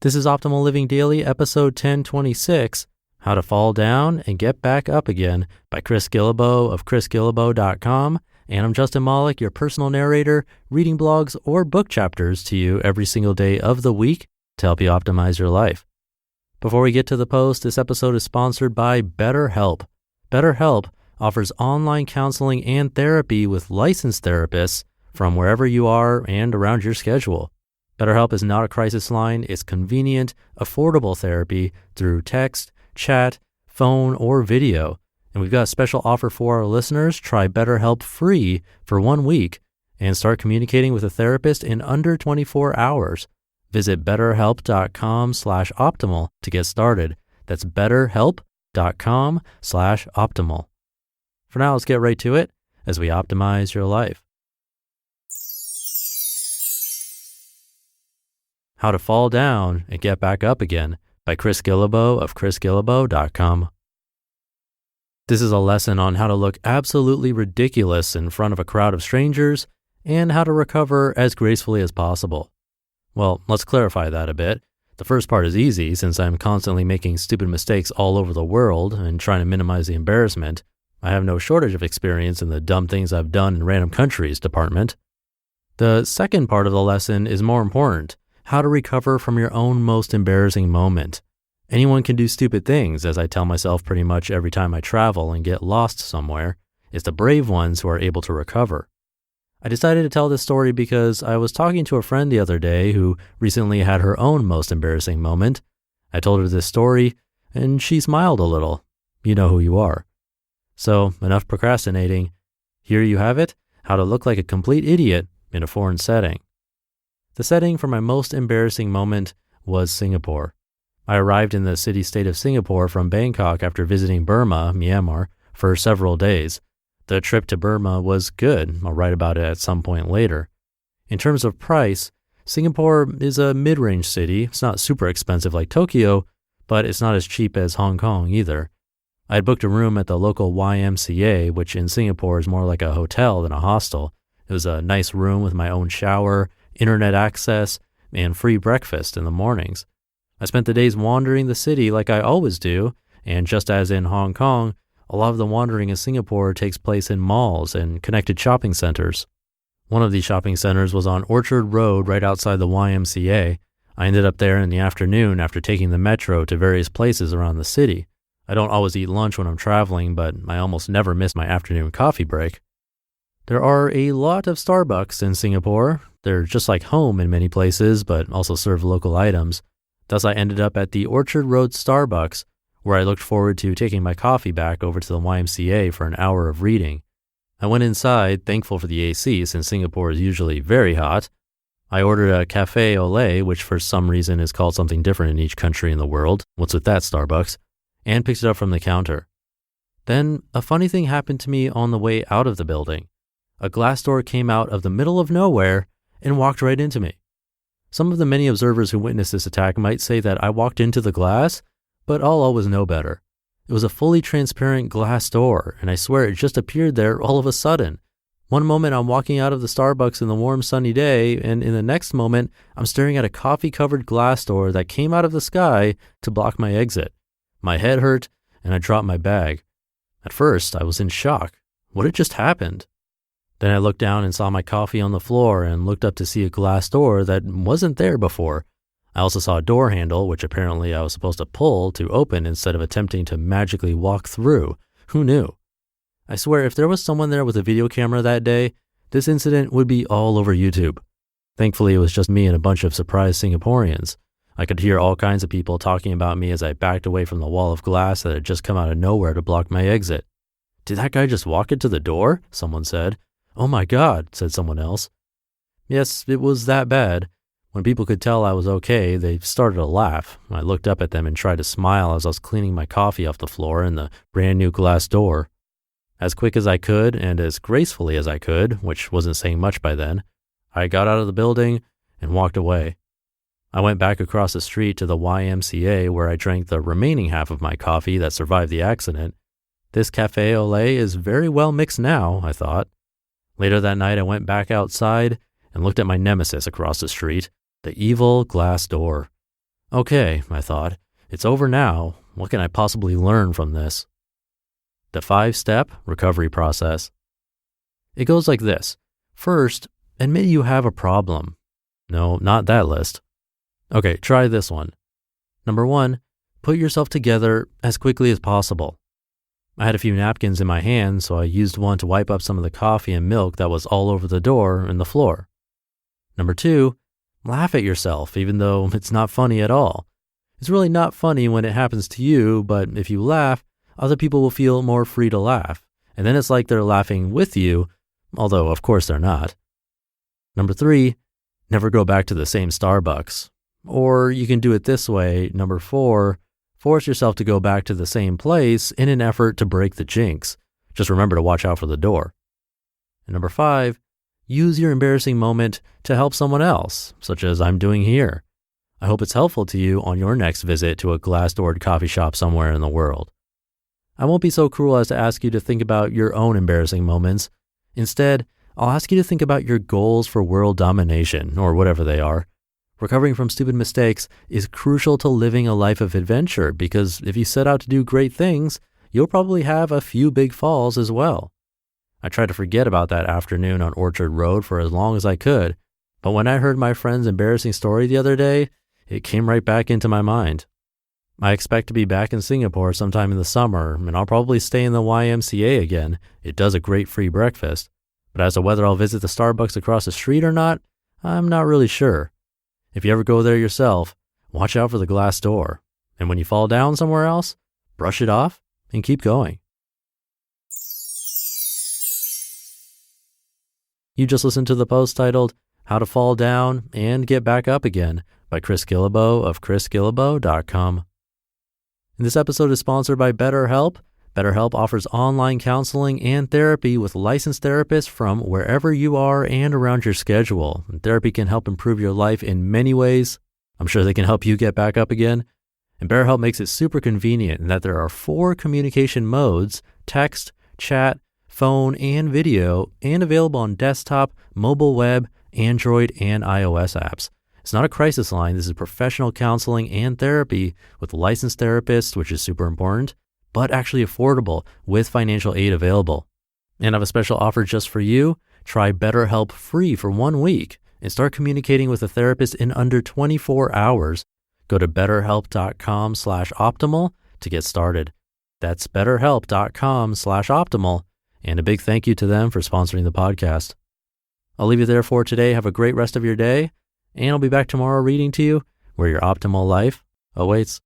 This is Optimal Living Daily, episode 1026, How to Fall Down and Get Back Up Again by Chris Guillebeau of chrisguillebeau.com. And I'm Justin Malik, your personal narrator, reading blogs or book chapters to you every single day of the week to help you optimize your life. Before we get to the post, this episode is sponsored by BetterHelp. BetterHelp offers online counseling and therapy with licensed therapists from wherever you are and around your schedule. BetterHelp is not a crisis line. It's convenient, affordable therapy through text, chat, phone, or video. And we've got a special offer for our listeners. Try BetterHelp free for 1 week and start communicating with a therapist in under 24 hours. Visit betterhelp.com/optimal to get started. That's betterhelp.com/optimal. For now, let's get right to it as we optimize your life. How to Fall Down and Get Back Up Again by Chris Guillebeau of chrisguillebeau.com. This is a lesson on how to look absolutely ridiculous in front of a crowd of strangers and how to recover as gracefully as possible. Well, let's clarify that a bit. The first part is easy since I'm constantly making stupid mistakes all over the world and trying to minimize the embarrassment. I have no shortage of experience in the dumb things I've done in random countries department. The second part of the lesson is more important. How to recover from your own most embarrassing moment. Anyone can do stupid things, as I tell myself pretty much every time I travel and get lost somewhere. It's the brave ones who are able to recover. I decided to tell this story because I was talking to a friend the other day who recently had her own most embarrassing moment. I told her this story, and she smiled a little. You know who you are. So, enough procrastinating. Here you have it, how to look like a complete idiot in a foreign setting. The setting for my most embarrassing moment was Singapore. I arrived in the city-state of Singapore from Bangkok after visiting Burma, Myanmar, for several days. The trip to Burma was good. I'll write about it at some point later. In terms of price, Singapore is a mid-range city. It's not super expensive like Tokyo, but it's not as cheap as Hong Kong either. I had booked a room at the local YMCA, which in Singapore is more like a hotel than a hostel. It was a nice room with my own shower, internet access, and free breakfast in the mornings. I spent the days wandering the city like I always do, and just as in Hong Kong, a lot of the wandering in Singapore takes place in malls and connected shopping centers. One of these shopping centers was on Orchard Road right outside the YMCA. I ended up there in the afternoon after taking the metro to various places around the city. I don't always eat lunch when I'm traveling, but I almost never miss my afternoon coffee break. There are a lot of Starbucks in Singapore. They're just like home in many places, but also serve local items. Thus, I ended up at the Orchard Road Starbucks, where I looked forward to taking my coffee back over to the YMCA for an hour of reading. I went inside, thankful for the AC since Singapore is usually very hot. I ordered a café au lait, which for some reason is called something different in each country in the world. What's with that, Starbucks? And picked it up from the counter. Then, a funny thing happened to me on the way out of the building. A glass door came out of the middle of nowhere and walked right into me. Some of the many observers who witnessed this attack might say that I walked into the glass, but I'll always know better. It was a fully transparent glass door, and I swear it just appeared there all of a sudden. One moment I'm walking out of the Starbucks in the warm sunny day, and in the next moment I'm staring at a coffee-covered glass door that came out of the sky to block my exit. My head hurt, and I dropped my bag. At first, I was in shock. What had just happened? Then I looked down and saw my coffee on the floor and looked up to see a glass door that wasn't there before. I also saw a door handle, which apparently I was supposed to pull to open instead of attempting to magically walk through. Who knew? I swear if there was someone there with a video camera that day, this incident would be all over YouTube. Thankfully, it was just me and a bunch of surprised Singaporeans. I could hear all kinds of people talking about me as I backed away from the wall of glass that had just come out of nowhere to block my exit. "Did that guy just walk into the door?" someone said. "Oh my God," said someone else. Yes, it was that bad. When people could tell I was okay, they started to laugh. I looked up at them and tried to smile as I was cleaning my coffee off the floor in the brand new glass door. As quick as I could and as gracefully as I could, which wasn't saying much by then, I got out of the building and walked away. I went back across the street to the YMCA where I drank the remaining half of my coffee that survived the accident. This café au lait is very well mixed now, I thought. Later that night, I went back outside and looked at my nemesis across the street, the evil glass door. Okay, I thought, it's over now. What can I possibly learn from this? The 5-step recovery process. It goes like this. First, admit you have a problem. No, not that list. Okay, try this one. Number 1, put yourself together as quickly as possible. I had a few napkins in my hand, so I used one to wipe up some of the coffee and milk that was all over the door and the floor. Number 2, laugh at yourself, even though it's not funny at all. It's really not funny when it happens to you, but if you laugh, other people will feel more free to laugh, and then it's like they're laughing with you, although of course they're not. Number 3, never go back to the same Starbucks. Or you can do it this way. Number 4, force yourself to go back to the same place in an effort to break the jinx. Just remember to watch out for the door. And number 5, use your embarrassing moment to help someone else, such as I'm doing here. I hope it's helpful to you on your next visit to a glass-doored coffee shop somewhere in the world. I won't be so cruel as to ask you to think about your own embarrassing moments. Instead, I'll ask you to think about your goals for world domination, or whatever they are. Recovering from stupid mistakes is crucial to living a life of adventure because if you set out to do great things, you'll probably have a few big falls as well. I tried to forget about that afternoon on Orchard Road for as long as I could, but when I heard my friend's embarrassing story the other day, it came right back into my mind. I expect to be back in Singapore sometime in the summer, and I'll probably stay in the YMCA again. It does a great free breakfast. But as to whether I'll visit the Starbucks across the street or not, I'm not really sure. If you ever go there yourself, watch out for the glass door. And when you fall down somewhere else, brush it off and keep going. You just listened to the post titled, How to Fall Down and Get Back Up Again by Chris Guillebeau of chrisguillebeau.com. And this episode is sponsored by BetterHelp. BetterHelp offers online counseling and therapy with licensed therapists from wherever you are and around your schedule. And therapy can help improve your life in many ways. I'm sure they can help you get back up again. And BetterHelp makes it super convenient in that there are 4 communication modes: text, chat, phone, and video, and available on desktop, mobile web, Android, and iOS apps. It's not a crisis line. This is professional counseling and therapy with licensed therapists, which is super important, but actually affordable with financial aid available. And I have a special offer just for you. Try BetterHelp free for 1 week and start communicating with a therapist in under 24 hours. Go to betterhelp.com/optimal to get started. That's betterhelp.com/optimal. And a big thank you to them for sponsoring the podcast. I'll leave you there for today. Have a great rest of your day. And I'll be back tomorrow reading to you where your optimal life awaits.